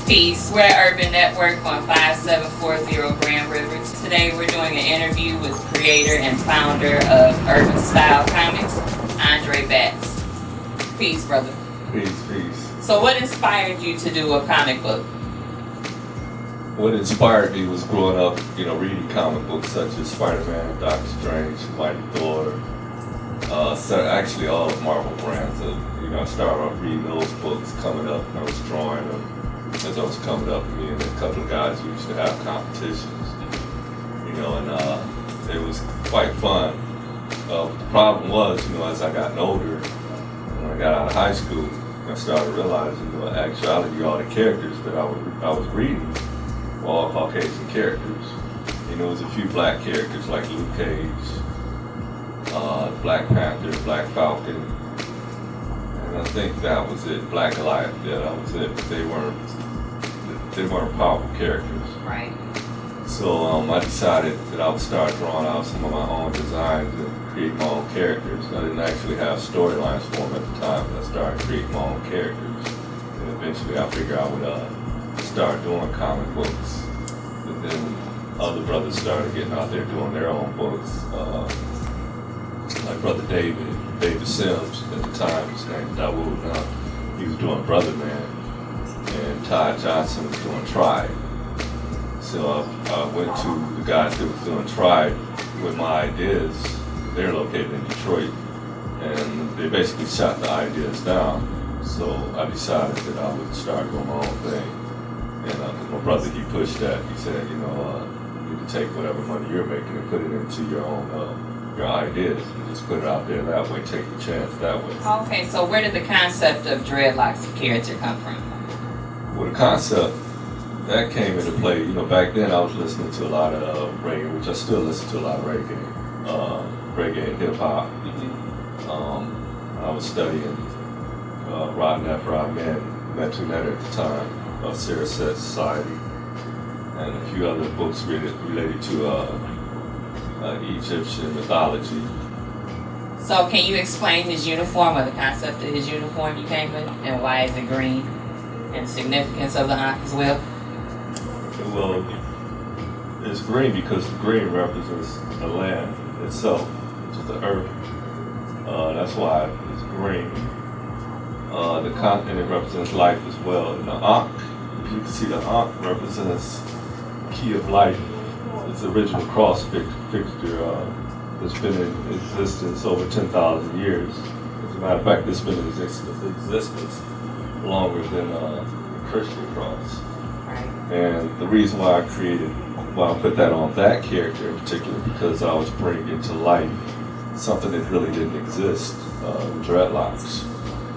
Peace. We're at Urban Network on 5740 Grand River. Today we're doing an interview with creator and founder of Urban Style Comics, Andre Batts. Peace, brother. Peace, peace. So what inspired you to do a comic book? What inspired me was growing up, reading comic books such as Spider-Man, Doctor Strange, Mighty Thor, actually all of Marvel brands. I started off reading those books coming up, and I was drawing them as I was coming up. Me and a couple of guys used to have competitions, and it was quite fun. The problem was, as I got older, when I got out of high school, I started realizing, in actuality, all the characters that I was reading were all Caucasian characters. There was a few black characters like Luke Cage, Black Panther, Black Falcon, and I think that was it. Black Goliath, yeah, that was it. But they weren't powerful characters. Right. So I decided that I would start drawing out some of my own designs and create my own characters. I didn't actually have storylines for them at the time, but I started creating my own characters. And eventually I figured I would start doing comic books. But then other brothers started getting out there doing their own books. My brother David Sims at the time, his name is Dawood now, he was doing Brother Man, and Todd Johnson was doing Tribe. So I went to the guys that was doing Tribe with my ideas. They're located in Detroit, and they basically shot the ideas down. So I decided that I would start doing my own thing. And my brother, he pushed that. He said, you need to take whatever money you're making and put it into your own your ideas and just put it out there that way, take the chance that way. Okay, so where did the concept of dreadlocks character come from? Well, the concept, that came into play, back then I was listening to a lot of reggae, which I still listen to a lot of reggae and hip hop. I was studying Rod Neff, Rod Mentu Netter at the time, of Sarasset Society, and a few other books related to Egyptian mythology. So can you explain his uniform or the concept of his uniform you came with, and why is it green, and the significance of the Ankh as well? Well, it's green because the green represents the land itself, which is the earth. That's why it's green. The continent represents life as well. And the Ankh, if you can see, the Ankh represents the key of life. It's the original cross fixture that's been in existence over 10,000 years. As a matter of fact, it's been in existence longer than the Christian cross. Right. And the reason why I put that on that character in particular, because I was bringing to life something that really didn't exist, dreadlocks.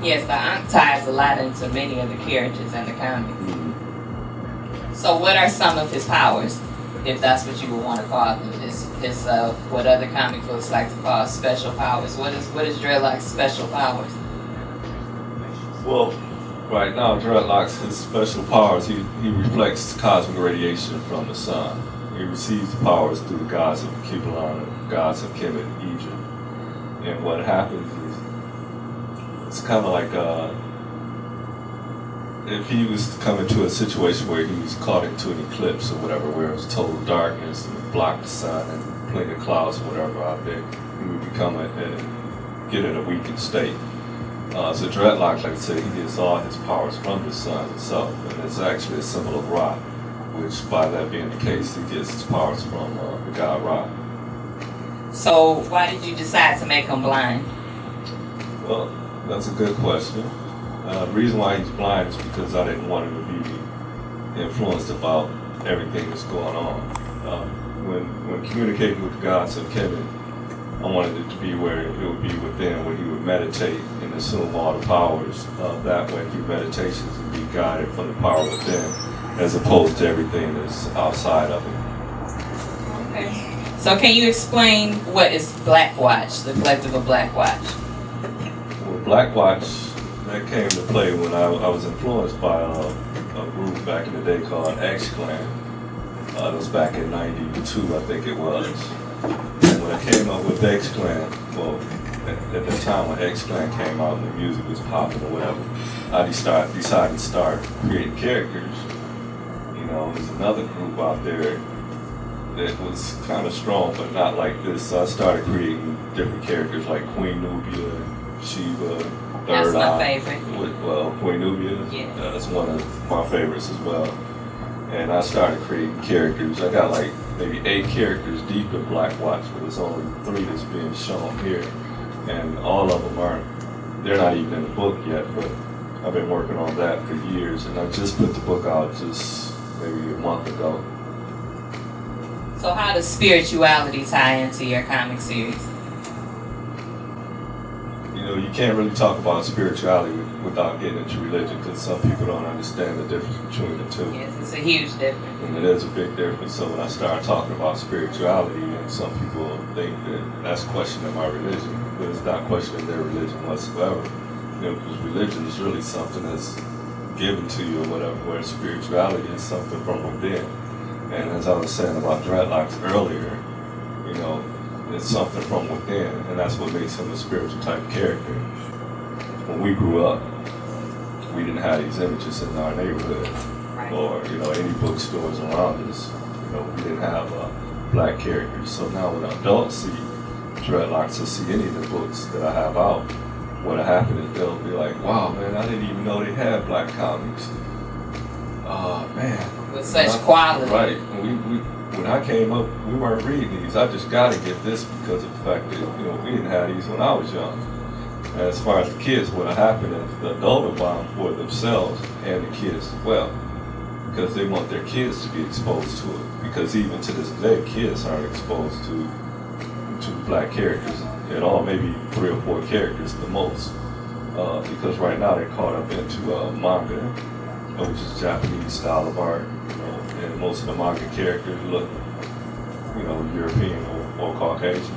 Yes, the Ankh ties a lot into many of the characters in the comics. Mm-hmm. So what are some of his powers, if that's what you would want to call them? His what other comic books like to call special powers? What is Dreadlock's special powers? Well, right now, Dreadlocks, his special powers, he reflects cosmic radiation from the sun. He receives the powers through the gods of Kibbalan, the gods of Kemet, Egypt. And what happens is, it's kind of like if he was to come into a situation where he was caught into an eclipse or whatever, where it was total darkness and blocked the sun and plenty of clouds or whatever out there, he would get in a weakened state. So Dreadlock, like I said, he gets all his powers from the sun itself, and it's actually a symbol of Ra, which by that being the case, he gets his powers from the god Ra. So why did you decide to make him blind? Well, that's a good question. The reason why he's blind is because I didn't want him to be influenced about everything that's going on. When communicating with the gods of Kemet, I wanted it to be where it would be within, where he would meditate and assume all the powers that way through meditations and be guided from the power within, as opposed to everything that's outside of him. Okay. So can you explain what is Black Watch, the collective of Black Watch? Well, Black Watch, that came to play when I was influenced by a group back in the day called X Clan. It was back in '92, I think it was. And when I came up with X Clan, well, at the time when X Clan came out and the music was popping or whatever, I decided to start creating characters You know, there's another group out there that was kind of strong, but not like this. So I started creating different characters like Queen Nubia, Sheba, That's Third my Eye. favorite. Well, Queen Nubia, Yes. that's one of my favorites as well. And I started creating characters. I got like maybe 8 characters deep in Black Watch, but there's only 3 that's being shown here. And all of them they're not even in the book yet, but I've been working on that for years. And I just put the book out just maybe a month ago. So how does spirituality tie into your comic series? You know, you can't really talk about spirituality without getting into religion, because some people don't understand the difference between the two. Yes, it's a huge difference. And it is a big difference. So when I start talking about spirituality, and some people think that that's questioning my religion, but it's not questioning their religion whatsoever. You know, because religion is really something that's given to you or whatever, whereas spirituality is something from within. And as I was saying about dreadlocks earlier, you know, it's something from within, and that's what makes him a spiritual type character. When we grew up, we didn't have these images in our neighborhood, Right. or you know, any bookstores around us. You know, we didn't have black characters. So now when adults see dreadlocks or see any of the books that I have out, what'll happen is they'll be like, "Wow, man, I didn't even know they had black comics." Man. With such quality. Right. When I came up, we weren't reading these. I just got to get this because of the fact that, you know, we didn't have these when I was young. And as far as the kids, what'll happen is the adult will buy them for themselves and the kids as well, because they want their kids to be exposed to it. Because even to this day, kids aren't exposed to black characters at all. Maybe 3 or 4 characters the most, because right now they're caught up into manga, which is Japanese style of art, you know, and most of the manga characters look, you know, European or Caucasian.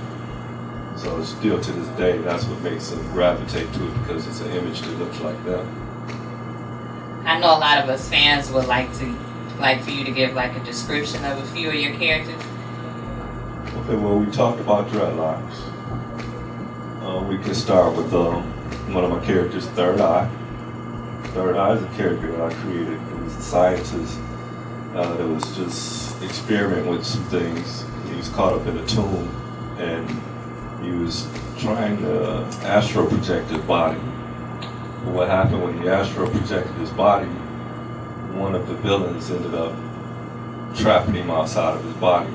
So still to this day, that's what makes them gravitate to it, because it's an image that looks like them. I know a lot of us fans would like for you to give like a description of a few of your characters. Okay, well, we talked about dreadlocks. We can start with one of my characters, Third Eye. Third Eye is a character that I created. It was a scientist that was just experimenting with some things. He was caught up in a tomb, and he was trying to astral project his body. But what happened when he astral projected his body, one of the villains ended up trapping him outside of his body,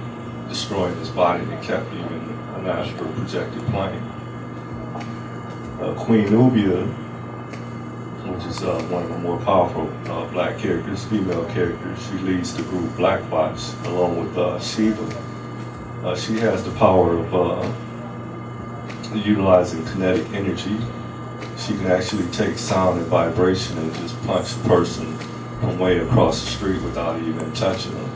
destroying his body, and kept him in an astral projected plane. Queen Nubia, which is one of the more powerful black characters, female characters. She leads the group Black Watch along with Sheba. She has the power of utilizing kinetic energy. She can actually take sound and vibration and just punch a person from way across the street without even touching them.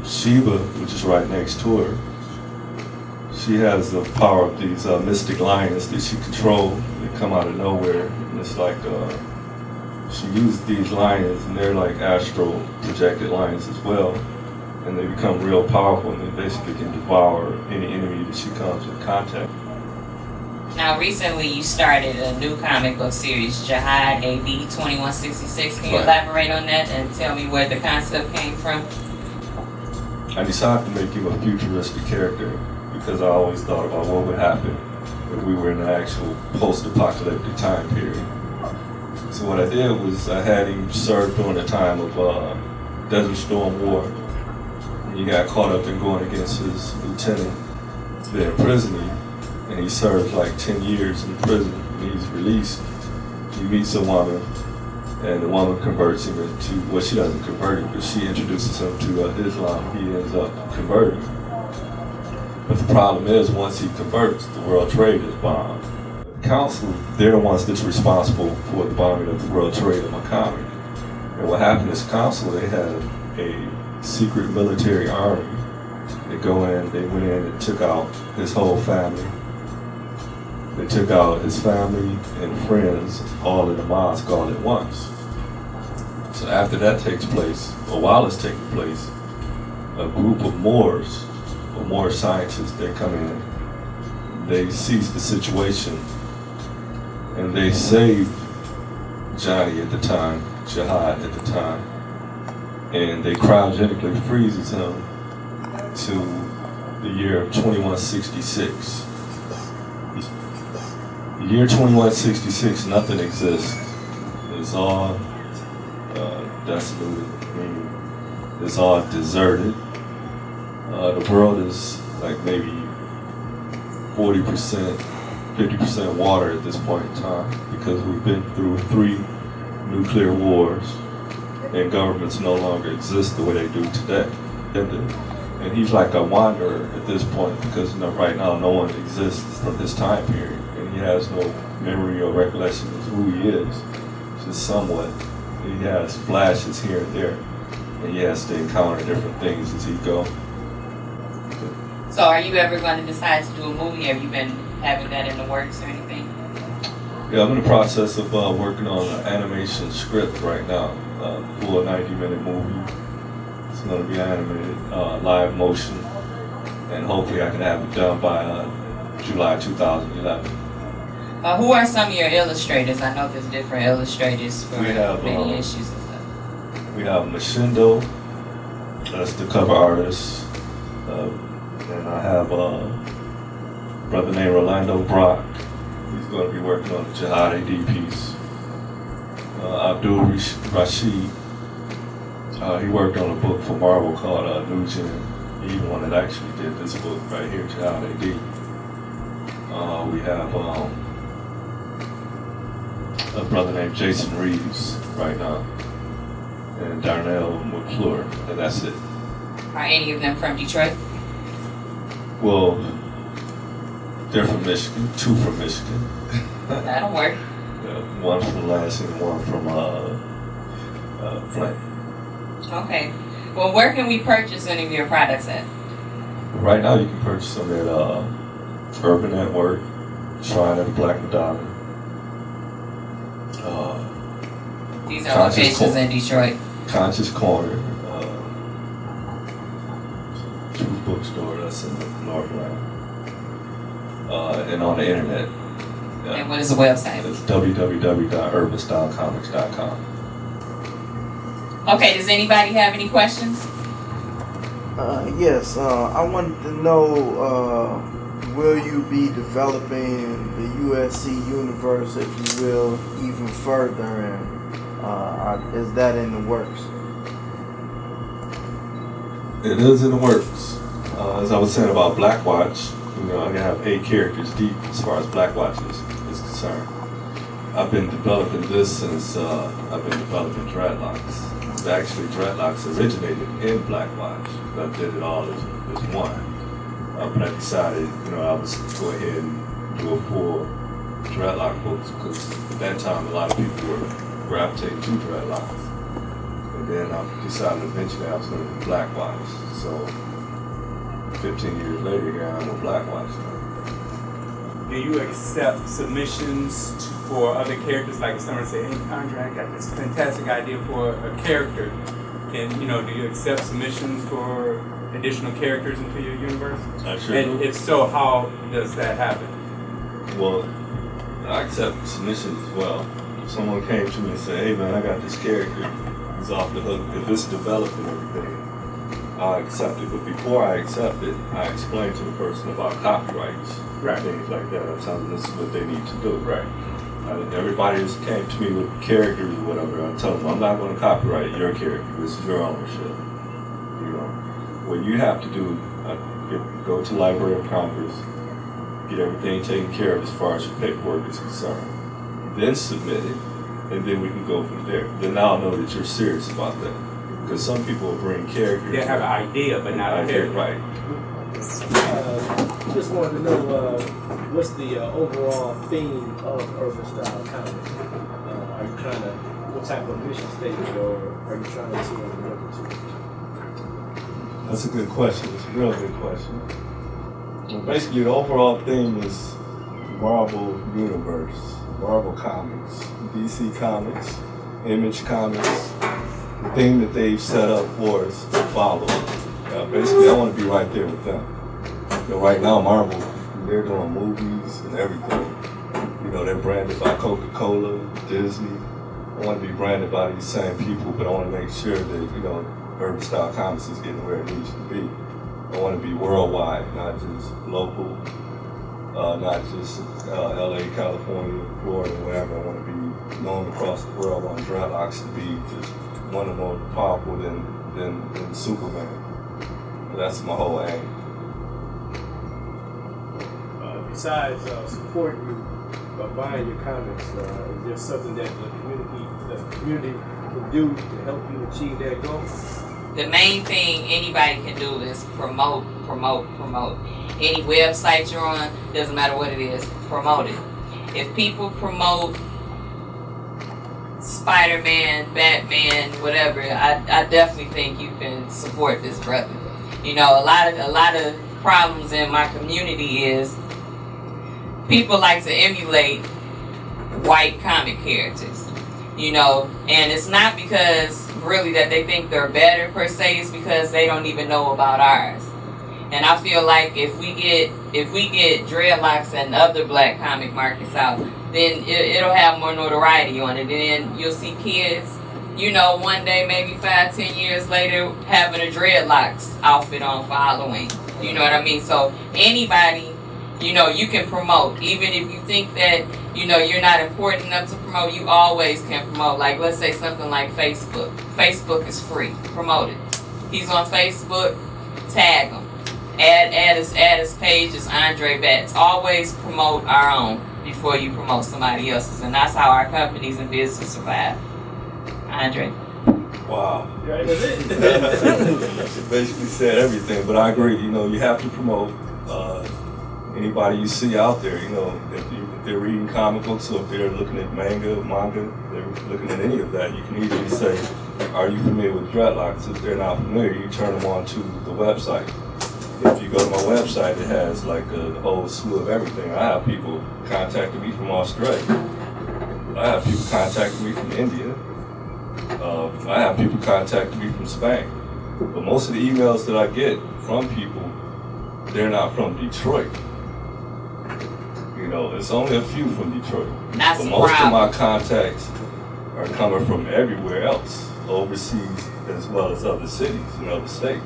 Sheba, which is right next to her, she has the power of these mystic lions that she controls. They come out of nowhere, and it's like she uses these lions, and they're like astral projected lions as well, and they become real powerful, and they basically can devour any enemy that she comes in contact. Now, recently you started a new comic book series, Jihad AD 2166. Can you Right. elaborate on that and tell me where the concept came from? I decided to make him a futuristic character because I always thought about what would happen if we were in an actual post-apocalyptic time period. So what I did was I had him serve during the time of Desert Storm War. And he got caught up in going against his lieutenant. They imprisoned him, and he served like 10 years in prison. And he's released. He meets a woman, and the woman converts him into, well, she doesn't convert him, but she introduces him to Islam. He ends up converting. But the problem is, once he converts, the World Trade is bombed. The Council, they're the ones that's responsible for the bombing of the World Trade in my comic. And what happened is, Council, they had a secret military army. They went in and took out his whole family. They took out his family and friends all in the mosque all at once. So after that takes place, or while it's taking place, a group of Moors, or Moor scientists, they come in, they seize the situation, and they save Johnny at the time, Jihad at the time, and they cryogenically freezes him to the year of 2166. The year 2166, nothing exists. It's all desolated. I mean, it's all deserted. The world is like maybe 40%, 50% water at this point in time because we've been through 3 nuclear wars and governments no longer exist the way they do today. And he's like a wanderer at this point because right now no one exists from his time period and he has no memory or recollection of who he is, just somewhat. He has flashes here and there and he has to encounter different things as he goes. So are you ever going to decide to do a movie? Have you been having that in the works or anything? Yeah, I'm in the process of working on an animation script right now, full 90-minute movie. It's going to be animated, live motion, and hopefully I can have it done by July 2011. Who are some of your illustrators? I know there's different illustrators for many issues and stuff. We have Machindo, that's the cover artist. And I have a brother named Rolando Brock. He's going to be working on the Jihad AD piece. Abdul Rashid, he worked on a book for Marvel called New Gen. He's the one that actually did this book right here, Jihad AD. We have a brother named Jason Reeves right now, and Darnell McClure, and that's it. Are any of them from Detroit? Well, they're from Michigan, 2 from Michigan. That'll work. One from Lansing and one from Flint. Okay. Well, where can we purchase any of your products at? Right now you can purchase them at Urban Network, Shrine of the Black Madonna. These are locations in Detroit. Conscious Corner. Truth Bookstore, that's in Northland. And on the internet. And what is the website? It's www.urbanstylecomics.com. Okay, does anybody have any questions? Yes, I wanted to know, will you be developing the USC universe, if you will, even further, and is that in the works? It is in the works. As I was saying about Blackwatch, I have 8 characters deep as far as Blackwatch is concerned. I've been developing this since I've been developing Dreadlocks. Actually, Dreadlocks originated in Blackwatch. I did it all as one. But I decided, I was go ahead and do a full Dreadlock book because at that time a lot of people were gravitating to Dreadlocks. And then I decided eventually I was going to do Blackwatch. So 15 years later, here I am with Blackwatch now. Do you accept submissions for other characters? Like if someone say, "Hey, Andre, I got this fantastic idea for a character," and do you accept submissions for additional characters into your universe? I sure And do. if so, how does that happen? Well, I accept submissions as well. If someone came to me and said, "Hey man, I got this character, he's off the hook," if it's developed and everything, I'll accept it. But before I accept it, I explain to the person about copyrights, Right. things like that. I tell them this is what they need to do. Right. Everybody just came to me with characters or whatever. I tell them I'm not going to copyright your character. This is your ownership. What you have to do, go to Library of Congress, get everything taken care of as far as your paperwork is concerned. Then submit it, and then we can go from there. Then I'll know that you're serious about that. Because some people will bring characters. They have an idea, but not a character. Right. Just wanted to know what's the overall theme of Urban Style Comics? Are you trying to, what type of mission statement, or are you trying to see what we're looking to? That's a good question. It's a real good question. Well, basically, the overall theme is Marvel Universe, Marvel Comics, DC Comics, Image Comics. The thing that they've set up for us to follow. Basically, I want to be right there with them. Right now, Marvel, they're doing movies and everything. They're branded by Coca-Cola, Disney. I want to be branded by these same people, but I want to make sure that, urban style comics is getting where it needs to be. I want to be worldwide, not just local, not just LA, California, Florida, wherever. I want to be known across the world. I want dreadlocks to be just one of the more powerful than Superman. That's my whole aim. Besides supporting you by buying your comics, is there something that the community can do to help you achieve that goal? The main thing anybody can do is promote. Any website you're on, doesn't matter what it is, promote it. If people promote Spider-Man, Batman, whatever, I definitely think you can support this brother. You know, a lot of problems in my community is people like to emulate white comic characters, you know, and it's not because really that they think they're better per se, it's because they don't even know about ours. And I feel like if we get dreadlocks and other black comic markets out, then it'll have more notoriety on it, and then you'll see kids, you know, one day, maybe 5-10 years later, having a dreadlocks outfit on for Halloween. You know what I mean? So anybody, you know, you can promote. Even if you think that, you know, you're not important enough to promote, you always can promote. Like, let's say something like Facebook. Facebook is free. Promote it. He's on Facebook, tag him. Add his page is Andre Batts. Always promote our own before you promote somebody else's. And that's how our companies and business survive. Andre. Wow. Yeah, that's it. She basically said everything, but I agree. You know, you have to promote anybody you see out there. You know, if they're reading comic books or if they're looking at manga, they're looking at any of that, you can easily say, are you familiar with dreadlocks? If they're not familiar, you turn them on to the website. If you go to my website, it has like a whole slew of everything. I have people contacting me from Australia. I have people contacting me from India. I have people contacting me from Spain. But most of the emails that I get from people, they're not from Detroit. You know, there's only a few from Detroit. That's but the most problem. of my contacts are coming from everywhere else, overseas as well as other cities and other states.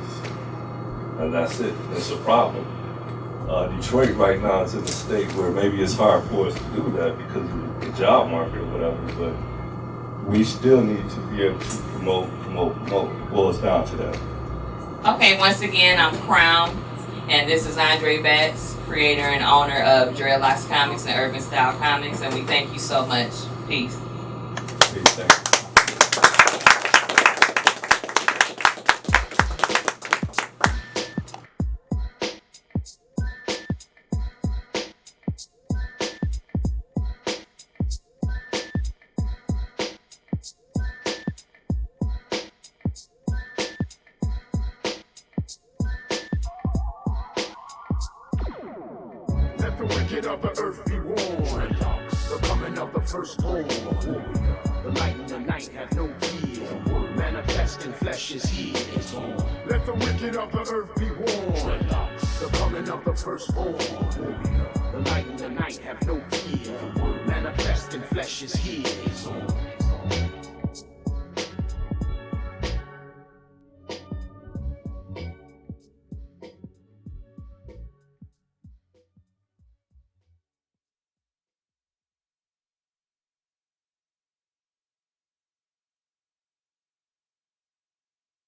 And that's it. It's a problem. Detroit right now is in a state where maybe it's hard for us to do that because of the job market or whatever, but we still need to be able to promote. It boils down to that. Okay, once again, I'm Crown, and this is Andre Batts, creator and owner of Dreadlocks Comics and Urban Style Comics, and we thank you so much. Peace. Peace, thank you. Let the wicked of the earth be warned. The coming of the firstborn. The light and the night have no fear. Manifest in flesh is here. Let the wicked of the earth be warned. The coming of the firstborn. The light and the night have no fear. Manifest in flesh is here.